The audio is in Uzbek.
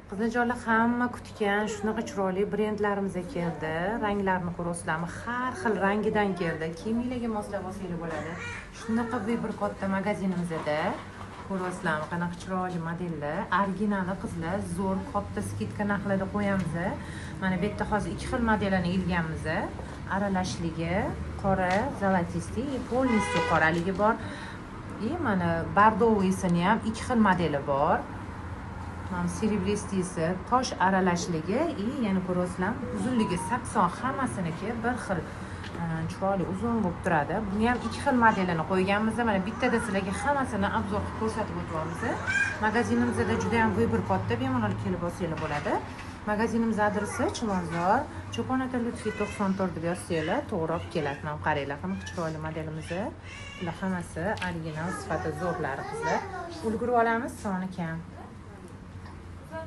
Qizlarlar hamma kutgan shunaqa chiroyli brendlarimizga keldi. Ranglarini ko'rasizlarmi? Har xil rangidan keldi. Kiyimlarga moslab olsanglar bo'ladi. Shunaqa bir katta magazinimizda ko'rasizlarmi? Qanaqa chiroyli modellar, originali qizlar, zo'r katta skidka narxlarda qo'yamiz. Mana bu yerda hozir ikki xil modelini ilganmiz. Aralashligi, qora, zolotistый, полностью qoraligi bor. Mana bordovisini ham ikki xil modeli bor. Serебристыйsi tosh aralashligi, yana ko'rasizlar, uzunligi 80, hammasiniki bir xil chiroyli uzun bo'lib turadi. Buni ham ikki xil modelini qo'yganmiz. Mana bittada sizlarga hammasini obzor qilib ko'rsatib o'tyapmiz. Magazinimizda juda ham bir katta, bemalol kelib olsanglar bo'ladi. Magazinimiz adresi Chilonzor, Cho'pon aka Lutfiy 94 deb yozsanglar to'g'ri olib keladi. Mana qaranglar, qanaqa chiroyli modelimiz. Bular hammasi original sifati zo'rlari qizlar. Ulgurib olamiz, soni kam.